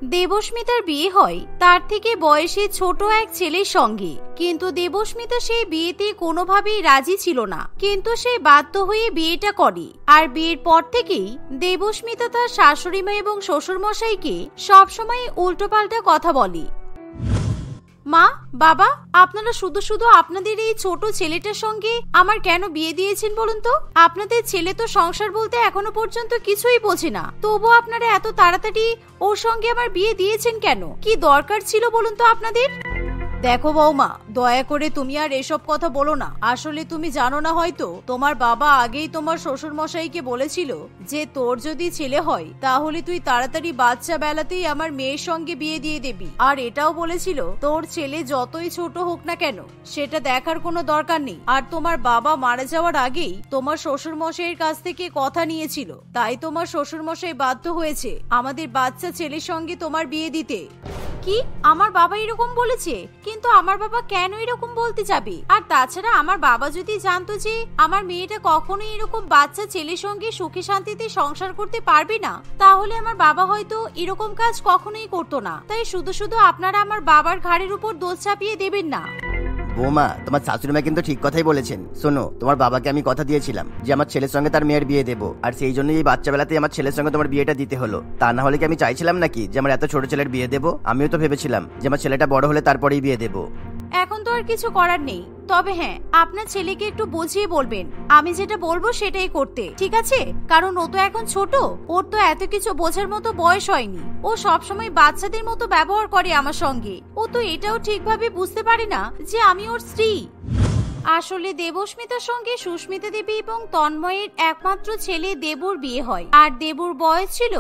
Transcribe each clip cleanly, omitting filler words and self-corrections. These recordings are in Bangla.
দেবস্মিতার বিয়ে হয় তার থেকে বয়সে ছোট এক ছেলের সঙ্গে। কিন্তু দেবস্মিতা সেই বিয়েতে কোনোভাবেই রাজি ছিল না, কিন্তু সে বাধ্য হয়ে বিয়েটা করে। আর বিয়ের পর থেকেই দেবস্মিতা তার শাশুড়িমা এবং শ্বশুরমশাইকে সবসময় উল্টোপাল্টা কথা বলে। মা, বাবা, আপনারা শুধু শুধু আপনাদের এই ছোট ছেলেটার সঙ্গে আমার কেন বিয়ে দিয়েছেন বলুন তো? আপনাদের ছেলে তো সংসার বলতে এখনো পর্যন্ত কিছুই বোঝে না, তবুও আপনারা এত তাড়াতাড়ি ওর সঙ্গে আমার বিয়ে দিয়েছেন কেন? কি দরকার ছিল বলুন তো আপনাদের? দেখো বৌমা, দয়া করে তুমি আর এসব কথা বলো না। আসলে তুমি জানো না হয়তো, তোমার বাবা আগেই তোমার শ্বশুর মশাইকে বলেছিল যে তোর যদি ছেলে হয় তাহলে তুই তাড়াতাড়ি বাচ্চা বেলাতেই আমার মেয়ের সঙ্গে বিয়ে দিয়ে দিবি। আর এটাও বলেছিল তোর ছেলে যতই ছোট হোক না কেন সেটা দেখার কোনো দরকার নেই। আর তোমার বাবা মারা যাওয়ার আগেই তোমার শ্বশুর মশাইয়ের কাছ থেকে কথা নিয়েছিল, তাই তোমার শ্বশুর মশাই বাধ্য হয়েছে আমাদের বাচ্চা ছেলের সঙ্গে তোমার বিয়ে দিতে। কি? আমার বাবা এরকম বলেছে? কিন্তু আমার বাবা কেন এরকম বলতে যাবে? আর তাছাড়া আমার বাবা যদি জানতো যে আমার মেয়েটা কখনোই এরকম বাচ্চা ছেলের সঙ্গে সুখে শান্তিতে সংসার করতে পারবে না, তাহলে আমার বাবা হয়তো এরকম কাজ কখনোই করতো না। তাই শুধু শুধু আপনারা আমার বাবার ঘাড়ের উপর দোষ চাপিয়ে দেবেন না। বৌমা, তোমার শাশুড়িমা কিন্তু ঠিক কথাই বলেছেন। শোনো, তোমার বাবাকে আমি কথা দিয়েছিলাম যে আমার ছেলের সঙ্গে তার মেয়ের বিয়ে দেবো, আর সেই জন্যই এই বাচ্চা বেলাতেই আমার ছেলের সঙ্গে তোমার বিয়েটা দিতে হলো। তা না হলে কি আমি চাইছিলাম নাকি যে আমার এত ছোট ছেলের বিয়ে দেবো? আমিও তো ভেবেছিলাম যে আমার ছেলেটা বড় হলে তারপরেই বিয়ে দেবো। এখন তো আর কিছু করার নেই, তবে হ্যাঁ, আপনার ছেলেকে একটু বুঝিয়ে বলবেন আমি যেটা বলবো সেটাই করতে, ঠিক আছে? কারণ ও তো এখন ছোট, ওর তো এত কিছু বোঝার মতো বয়স হয়নি। ও সবসময় বাচ্চাদের মতো ব্যবহার করে আমার সঙ্গে। ও তো এটাও ঠিকভাবে বুঝতে পারে না যে আমি ওর স্ত্রী। আসলে দেবস্মিতার সঙ্গে সুস্মিতা দেবী এবং তন্ময়ের একমাত্র ছেলে দেবুর বিয়ে হয়। আর দেবুর বয়স ছিল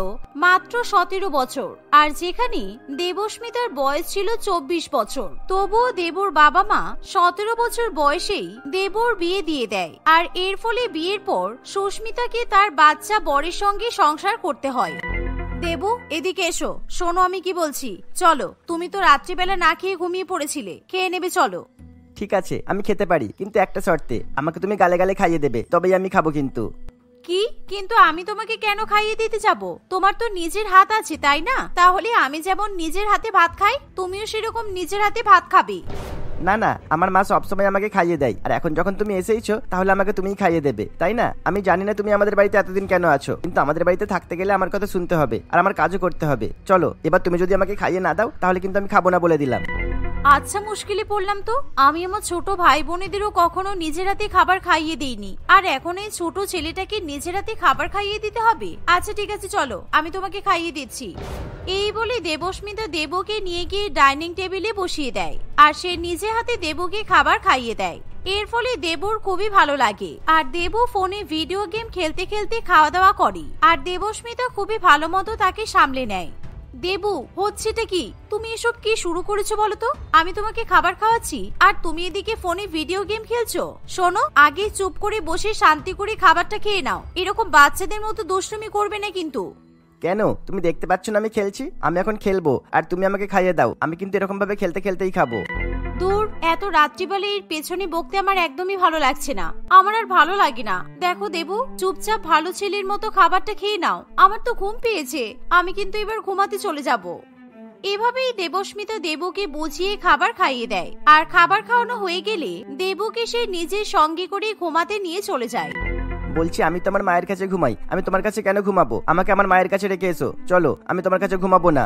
মাত্র 17 বছর, আর যেখানে দেবস্মিতার বয়স ছিল 24 বছর। তবুও দেবুর বাবা মা 17 বছর বয়সেই দেবুর বিয়ে দিয়ে দেয়। আর এর ফলে বিয়ের পর সুস্মিতাকে তার বাচ্চা বরের সঙ্গে সংসার করতে হয়। দেবু, এদিকে এসো, শোনো আমি কি বলছি। চলো, তুমি তো রাত্রিবেলা না খেয়ে ঘুমিয়ে পড়েছিলে, খেয়ে নেবে চলো। ঠিক আছে, আমি খেতে পারি, কিন্তু একটা শর্তে, আমাকে তুমি গালে গালে খাইয়ে দেবে, তবেই আমি খাবো। কিন্তু কি? কিন্তু আমি তোমাকে কেন খাইয়ে দিতে যাব? তোমার তো নিজের হাত আছে, তাই না? তাহলে আমি যেমন নিজের হাতে ভাত খাই, তুমিও সেরকম নিজের হাতে ভাত খাবে। না না, আমার মা সবসময় আমাকে খাইয়ে দেয়, আর এখন যখন তুমি এসেইছো তাহলে আমাকে তুমিই খাইয়ে দেবে, তাই না? আমি জানি না তুমি আমাদের বাড়িতে এতদিন কেন আছো, কিন্তু আমাদের বাড়িতে থাকতে গেলে আমার কথা শুনতে হবে আর আমার কাজও করতে হবে। চলো, এবার তুমি যদি আমাকে খাইয়ে না দাও তাহলে কিন্তু আমি খাবো না বলে দিলাম। আচ্ছা, মুশকিলে পড়লাম তো। আমি আমার ছোট ভাই বোনেদেরও কখনো নিজের হাতে খাবার খাইয়ে দিইনি, আর এখন এই ছোট ছেলেটাকে নিজের হাতে খাবার খাইয়ে দিতে হবে? আচ্ছা ঠিক আছে, চলো আমি তোমাকে খাইয়ে দিচ্ছি। এই বলে দেবস্মিতা দেবকে নিয়ে গিয়ে ডাইনিং টেবিলে বসিয়ে দেয়, আর সে নিজে হাতে দেবকে খাবার খাইয়ে দেয়। এর ফলে দেবুর খুবই ভালো লাগে, আর দেবু ফোনে ভিডিও গেম খেলতে খেলতে খাওয়া দাওয়া করে। আর দেবস্মিতা খুবই ভালো মতো তাকে সামলে নেয়। দেবু, হচ্ছেটা কি? তুমি এসব কি শুরু করেছো বলো তো? আমি তোমাকে খাবার খাওয়াচ্ছি আর তুমি এদিকে ফোনে ভিডিও গেম খেলছো। শোনো, আগে চুপ করে বসে শান্তি করে খাবারটা খেয়ে নাও। এরকম বাচ্চাদের মতো দুষ্টুমি করবে না কিন্তু। কেন? তুমি দেখতে পাচ্ছ না আমি খেলছি? আমি এখন খেলবো আর তুমি আমাকে খাইয়ে দাও। আমি কিন্তু এরকম ভাবে খেলতে খেলতেই খাবো। দূর, এত রাত্রিবেলা এর পেছনে বকতে আমার একদমই ভালো লাগছে না। আমার আর ভালো লাগে না। দেখো দেবু, চুপচাপ ভালো ছেলের মতো খাবারটা খেয়ে নাও। আমার তো ঘুম পেয়েছে, আমি কিন্তু এবার ঘুমাতে চলে যাব। এভাবেই দেবস্মিতা দেবুকে বুঝিয়ে খাবার খাইয়ে দেয়, আর খাবার খাওয়ানো হয়ে গেলে দেবুকে সে নিজের সঙ্গে করে ঘুমাতে নিয়ে চলে যায়। বলছি, আমি তোমার মায়ের কাছে ঘুমাই, আমি তোমার কাছে কেন ঘুমাবো? আমাকে আমার মায়ের কাছে রেখে এসো। চলো, আমি তোমার কাছে ঘুমাবো না।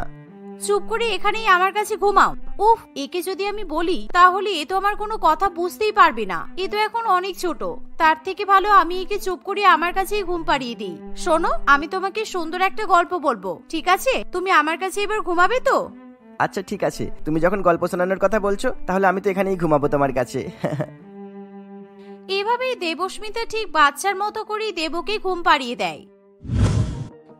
চুপ করে এখানেই আমার কাছে ঘুমাও। উফ, একে যদি আমি বলি তাহলে এ তো আমার কোনো কথা বুঝতেই পারবে না। এ তো এখন অনেক ছোট, তার থেকে ভালো আমি একে চুপ করে আমার কাছেই ঘুম পাড়িয়ে দিই। শোনো, আমি তোমাকে সুন্দর একটা গল্প বলবো, ঠিক আছে? তুমি আমার কাছে এবার ঘুমাবে তো? আচ্ছা ঠিক আছে, তুমি যখন গল্প শোনানোর কথা বলছো তাহলে আমি তো এখানেই ঘুমাবো তোমার কাছে। এভাবেই দেবস্মিতা ঠিক বাচ্চার মতো করেই দেবকে ঘুম পাড়িয়ে দেয়।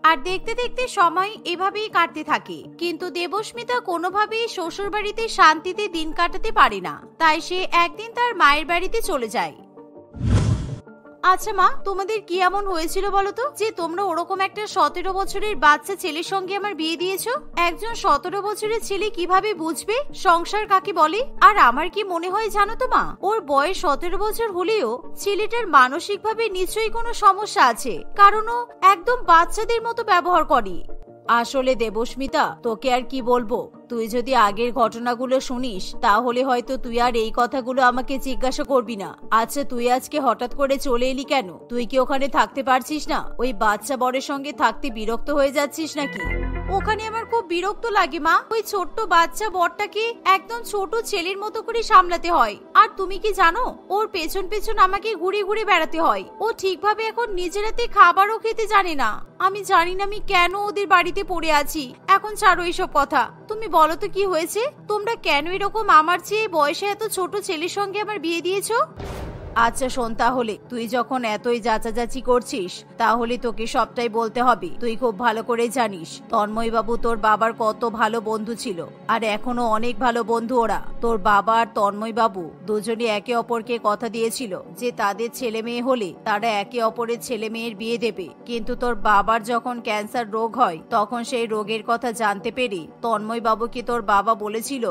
আর দেখতে দেখতে সময় এভাবেই কাটতে থাকে, কিন্তু দেবস্মিতা কোনোভাবেই শ্বশুর বাড়িতে শান্তিতে দিন কাটাতে পারে না। তাই সে একদিন তার মায়ের বাড়িতে চলে যায়। আচ্ছা মা, তোমাদের কি এমন হয়েছিল বলতো যে তোমরা ওরকম একটা 17 বছরের বাচ্চা ছেলের সঙ্গে আমার বিয়ে দিয়েছো? একজন 17 বছরের ছেলে কিভাবে বুঝবে সংসার কাকে বলে? আর আমার কি মনে হয় জানো তো মা, ওর বয়স 17 বছর হলেও ছেলেটার মানসিকভাবে নিশ্চয়ই কোনো সমস্যা আছে, কারণ ও একদম বাচ্চাদের মতো ব্যবহার করে। আসলে দেবস্মিতা, তোকে আর কি বলবো, তুই যদি আগের ঘটনাগুলো শুনিস তাহলে হয়তো তুই আর এই কথাগুলো আমাকে জিজ্ঞাসা করবি না। আচ্ছা, তুই আজকে হঠাৎ করে চলে এলি কেন? তুই কি ওখানে থাকতে পারছিস না? ওই বাচ্চা বরের সঙ্গে থাকতে বিরক্ত হয়ে যাচ্ছিস নাকি? ওখানে আমার খুব বিরক্ত লাগে মা। ওই ছোট্ট বাচ্চা বরটাকে একদম ছোট ছেলের মতো করে সামলাতে হয়। আর তুমি কি জানো, ওর পেছন পেছন আমাকে ঘুরে ঘুরে বেড়াতে হয়। ও ঠিকভাবে এখন নিজের হাতে খাবারও খেতে জানে না। আমি জানি না আমি কেন ওদের বাড়িতে পড়ে আছি। এখন ছাড়ো এইসব কথা, তুমি বলো তো কি হয়েছে? তোমরা কেন এরকম আমার চেয়ে বয়সে এত ছোট ছেলের সঙ্গে আমার বিয়ে দিয়েছো? আচ্ছা শোন, তাহলে তুই যখন এতই যাচাযাচি করছিস তাহলে তোকে সবটাই বলতে হবে। তুই খুব ভালো করে জানিস তন্ময় বাবু তোর বাবার কত ভালো বন্ধু ছিল, আর এখনো অনেক ভালো বন্ধু ওরা। তোর বাবা আর তন্ময় বাবু দুজনে একে অপরকে কথা দিয়েছিল যে তাদের ছেলে মেয়ে হলে তারা একে অপরের ছেলে মেয়ের বিয়ে দেবে। কিন্তু তোর বাবার যখন ক্যান্সার রোগ হয় তখন সেই রোগের কথা জানতে পেরে তন্ময় বাবুকে তোর বাবা বলেছিল,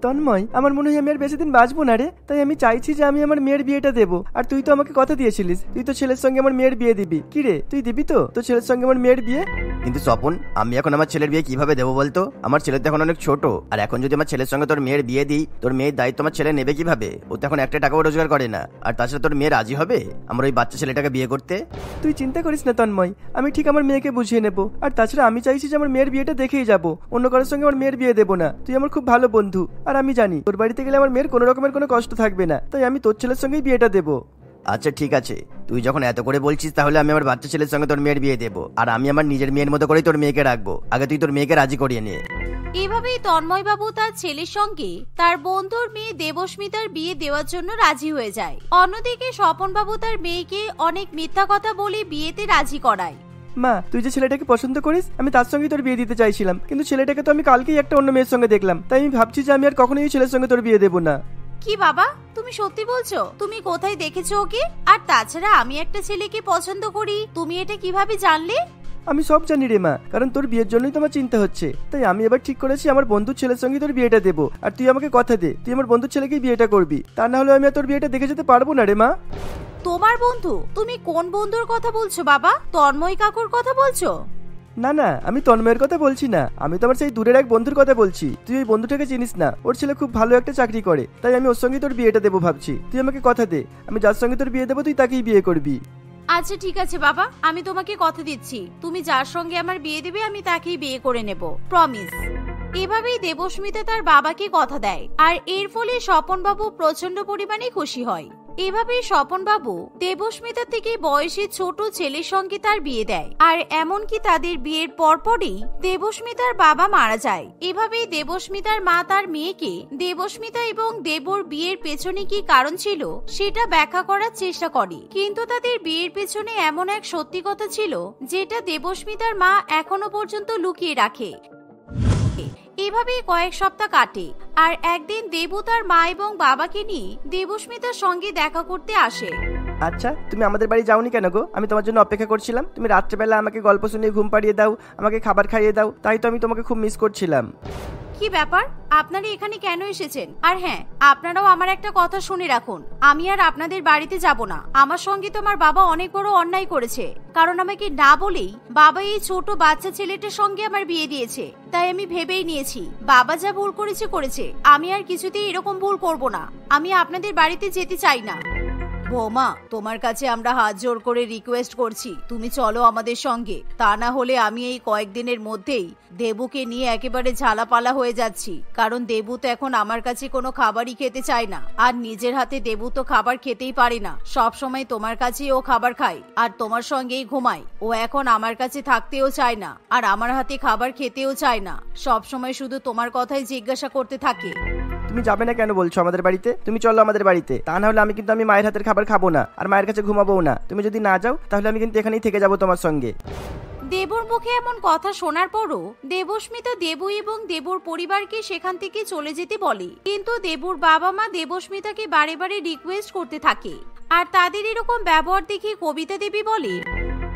তন্ময়, আমার মনে হয় আমি আর বেশি দিন বাঁচবো না রে। তাই আমি চাইছি যে আমি আমার মেয়ের বিয়েটা দেবো। আর তুই তো আমাকে কথা দিয়েছিলিস তুই তো ছেলের সঙ্গে আমার মেয়ের বিয়ে দিবি। কি রে, তুই দিবি তো তোর ছেলের সঙ্গে আমার মেয়ের বিয়ে? কিন্তু স্বপন, আমি এখন আমার ছেলের বিয়ে কিভাবে দেবো বলতো? আমার ছেলে তো এখন অনেক ছোট, আর এখন যদি আমার ছেলের সঙ্গে তোর মেয়ের বিয়ে দিই, তোর মেয়ের দায়িত্ব আমার ছেলে নেবে কিভাবে? ও তো এখন একটা টাকাও রোজগার করে না। আর তাছাড়া তোর মেয়ে রাজি হবে আমার ওই বাচ্চা ছেলেটাকে বিয়ে করতে? তুই চিন্তা করিস না তন্ময়, আমি ঠিক আমার মেয়েকে বুঝিয়ে নেবো। আর তাছাড়া আমি চাইছি যে আমার মেয়ের বিয়েটা দেখেই যাবো, অন্য কারোর সঙ্গে আমার মেয়ের বিয়ে দেবো না। তুই আমার খুব ভালো বন্ধু, আর আমি জানি তোর বাড়িতে গেলে আমার মেয়ের কোনো রকমের কোনো কষ্ট থাকবে না। তাই আমি তোর ছেলের সঙ্গেই বিয়েটা দেবো। আচ্ছা ঠিক আছে, তুই যখন এত করে বলছিস তাহলে আমি আমার বাচ্চা ছেলের সঙ্গে তোর মেয়ের বিয়ে দেবো। আর আমি আমার নিজের মেয়ের মতো করেই তোর মেয়েকে রাখবো। আগে তুই তোর মেয়েকে রাজি করিয়ে নে। এভাবেই তন্ময় বাবু তার ছেলের সঙ্গে তার বন্ধুর মেয়ে দেবস্মিতার বিয়ে দেওয়ার জন্য রাজি হয়ে যায়। অন্যদিকে স্বপন বাবু তার মেয়েকে অনেক মিথ্যা কথা বলে বিয়েতে রাজি করায়। মা, তুই যে ছেলেটাকে পছন্দ করিস আমি তার সঙ্গেই তোর বিয়ে দিতে চাইছিলাম, কিন্তু ছেলেটাকে তো আমি কালকেই একটা অন্য মেয়ের সঙ্গে দেখলাম। তাই আমি ভাবছি যে আমি আর কখনোই ছেলের সঙ্গে তোর বিয়ে দেবো না। কি বাবা, তুমি সত্যি বলছো? তুমি কোথায় দেখেছো ওকে? আর তাছাড়া আমি একটা ছেলেকে পছন্দ করি, তুমি এটা কিভাবে জানলে? আমি সব জানি রে মা, কারণ তোর বিয়ের জন্যই তো আমার চিন্তা হচ্ছে। তাই আমি এবার ঠিক করেছি আমার বন্ধুর ছেলের সঙ্গে তোর বিয়েটা দেবো। আর তুই আমাকে কথা দে তুই আমার বন্ধুর ছেলেকেই বিয়েটা করবি, তা না হলে আমি আর তোর বিয়েটা দেখে যেতে পারবো না রে মা। তোমার বন্ধু? তুমি কোন বন্ধুর কথা বলছো বাবা? তন্ময় কাকুর কথা বলছো? না না, আমি তন্ময়ের কথা বলছি না, আমি তো আমার সেই দূরের এক বন্ধুর কথা বলছি। তুই ওই বন্ধুটাকে চিনিস না? ওর ছেলে খুব ভালো একটা চাকরি করে, তাই আমি ওর সঙ্গে তোর বিয়েটা দেবো ভাবছি। তুই আমাকে কথা দে, আমি যার সঙ্গে তোর বিয়ে দেবো তুই তাকেই বিয়ে করবি। আচ্ছা ঠিক আছে বাবা, আমি তোমাকে কথা দিচ্ছি তুমি যার সঙ্গে আমার বিয়ে দেবে আমি তাকেই বিয়ে করে নেব, প্রমিস। এভাবেই দেবস্মিতা তার বাবাকে কথা দেয়, আর এর ফলে স্বপন বাবু প্রচন্ড পরিমাণে খুশি হয়। এভাবেই স্বপন বাবু দেবস্মিতা থেকে বয়সে ছোট ছেলের সঙ্গে তার বিয়ে দেয়। আর এমনকি তাদের বিয়ের পরপরই দেবস্মিতার বাবা মারা যায়। এভাবেই দেবস্মিতার মা তার মেয়েকে দেবস্মিতা এবং দেবর বিয়ের পেছনে কি কারণ ছিল সেটা ব্যাখ্যা করার চেষ্টা করে। কিন্তু তাদের বিয়ের পেছনে এমন এক সত্যি কথা ছিল যেটা দেবস্মিতার মা এখনো পর্যন্ত লুকিয়ে রাখে। এভাবেই কয়েক সপ্তাহ কাটে, আর একদিন দেবু তার মা এবং বাবাকে নিয়ে দেবস্মিতার সঙ্গে দেখা করতে আসে। আচ্ছা, তুমি আমাদের বাড়ি যাওনি কেন গো? আমি তোমার জন্য অপেক্ষা করছিলাম। তুমি রাত্রেবেলা আমাকে গল্প শুনিয়ে ঘুম পাড়িয়ে দাও, আমাকে খাবার খাইয়ে দাও, তাই তো আমি তোমাকে খুব মিস করছিলাম। কি ব্যাপার, আপনারা এখানে কেন এসেছেন? আর হ্যাঁ, আপনারাও আমার একটা কথা শুনে রাখুন, আমি আর আপনাদের বাড়িতে যাব না। আমার সঙ্গে তো আমার বাবা অনেক বড় অন্যায় করেছে, কারণ আমাকে না বলেই বাবা এই ছোট বাচ্চা ছেলেটার সঙ্গে আমার বিয়ে দিয়েছে। তাই আমি ভেবেই নিয়েছি বাবা যা ভুল করেছে করেছে, আমি আর কিছুতেই এরকম ভুল করব না। আমি আপনাদের বাড়িতে যেতে চাই না। বৌমা, তোমার কাছে আমরা হাত জোর করে রিকোয়েস্ট করছি তুমি চলো আমাদের সঙ্গে, তা না হলে আমি এই কয়েকদিনের মধ্যেই দেবুকে নিয়ে একেবারে ঝালাপালা হয়ে যাচ্ছি। কারণ দেবু তো এখন আমার কাছে কোনো খাবারই খেতে চায় না, আর নিজের হাতে দেবু তো খাবার খেতেই পারে না, সব সময় তোমার কাছেই ও খাবার খায় আর তোমার সঙ্গেই ঘুমায়। ও এখন আমার কাছে থাকতেও চায় না, আর আমার হাতে খাবার খেতেও চায় না, সব সময় শুধু তোমার কথাই জিজ্ঞাসা করতে থাকে। তুমি যাবে না কেন বলছো আমাদের বাড়িতে? তুমি চলো আমাদের বাড়িতে, তা না হলে আমি মায়ের হাতের খাবার খাবো না, আর মায়ের কাছে ঘুমাবো না। তুমি যদি না যাও তাহলে আমি কিন্তু এখানেই থেকে যাবো তোমার সঙ্গে। দেবুর মুখে এমন কথা শোনার পরও দেবস্মিতা দেবু এবং দেবুর পরিবারকে সেখান থেকে চলে যেতে বলে। কিন্তু দেবুর বাবা মা দেবস্মিতাকে বারে বারে রিকোয়েস্ট করতে থাকে, আর তাদের এরকম ব্যবহার দেখে কবিতা দেবী বলে,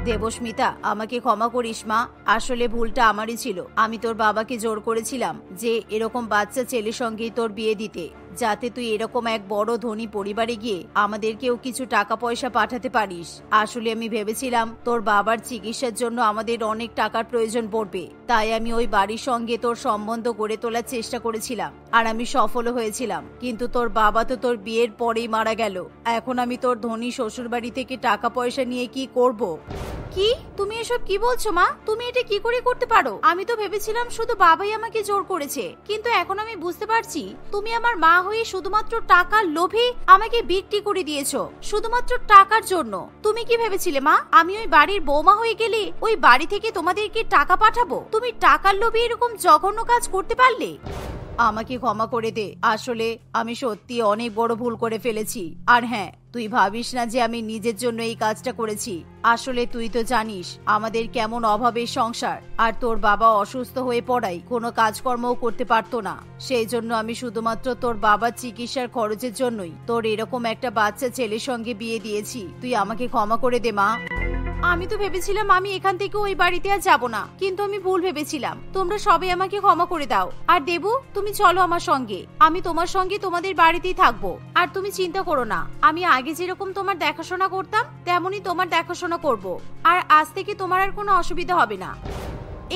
দেবস্মিতা আমাকে ক্ষমা করিস মা, আসলে ভুলটা আমারই ছিল। আমি তোর বাবাকে জোর করেছিলাম যে এরকম বাচ্চা ছেলের সঙ্গেই তোর বিয়ে দিতে, যাতে তুই এরকম এক বড় ধনী পরিবারে গিয়ে আমাদেরকেও কিছু টাকা পয়সা পাঠাতে পারিস। আসলে আমি ভেবেছিলাম তোর বাবার চিকিৎসার জন্য আমাদের অনেক টাকার প্রয়োজন পড়বে, তাই আমি ওই বাড়ির সঙ্গে তোর সম্বন্ধ গড়ে তোলার চেষ্টা করেছিলাম, আর আমি সফল হয়েছিলাম। কিন্তু তোর বাবা তো তোর বিয়ের পরেই মারা গেল। এখন আমি তোর ধনী শ্বশুর বাড়ি থেকে টাকা পয়সা নিয়ে কি করব? কি তুমি এসব কি বলছো মা? তুমি এটা কি করে করতে পারো? আমি তো ভেবেছিলাম শুধু বাবাই আমাকে জোর করেছে, কিন্তু এখন আমি বুঝতে পারছি তুমি আমার মা হয়ে শুধুমাত্র টাকার লোভে আমাকে বিক্রি করে দিয়েছো, শুধুমাত্র টাকার জন্য। তুমি কি ভেবেছিলে মা আমি ওই বাড়ির বৌমা হয়ে গেলে ওই বাড়ি থেকে তোমাদেরকে টাকা পাঠাবো? তুমি টাকার লোভে এরকম জঘন্য কাজ করতে পারলে? আমাকে ক্ষমা করে দে, আসলে আমি সত্যি অনেক বড় ভুল করে ফেলেছি। আর হ্যাঁ, তুই ভাবিস না যে আমি নিজের জন্য এই কাজটা করেছি। আসলে তুই তো জানিস আমাদের কেমন অভাবের সংসার, আর তোর বাবা অসুস্থ হয়ে পড়ায় কোনো কাজকর্মও করতে পারতো না। সেই জন্য আমি শুধুমাত্র তোর বাবার চিকিৎসার খরচের জন্যই তোর এরকম একটা বাচ্চা ছেলের সঙ্গে বিয়ে দিয়েছি। তুই আমাকে ক্ষমা করে দে মা। আমি তো ভেবেছিলাম আমি এখান থেকে ওই বাড়িতে আর যাবো না, কিন্তু আমি ভুল ভেবেছিলাম। তোমরা সবাই আমাকে ক্ষমা করে দাও। আর দেবু, তুমি চলো আমার সঙ্গে, আমি তোমার সঙ্গে তোমাদের বাড়িতেই থাকবো। আর তুমি চিন্তা করো না, আমি আগে যেরকম তোমার দেখাশোনা করতাম তেমনই তোমার দেখাশোনা করব, আর আজ থেকে তোমার আর কোনো অসুবিধা হবে না।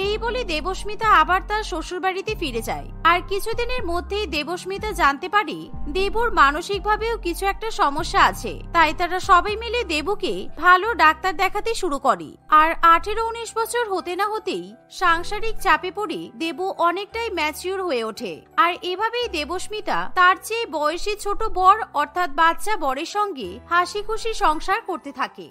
এই বলে দেবস্মিতা আবার তার শ্বশুর বাড়িতে ফিরে যায়। আর কিছুদিনের মধ্যেই দেবস্মিতা জানতে পারে দেবুর মানসিকভাবেও কিছু একটা সমস্যা আছে। তাই তারা সবাই মিলে দেবুকে ভালো ডাক্তার দেখাতে শুরু করে। আর 18-19 বছর হতে না হতেই সাংসারিক চাপে পড়ে দেবু অনেকটাই ম্যাচিউর হয়ে ওঠে। আর এভাবেই দেবস্মিতা তার চেয়ে বয়সী ছোট বর অর্থাৎ বাচ্চা বরের সঙ্গে হাসি খুশি সংসার করতে থাকে।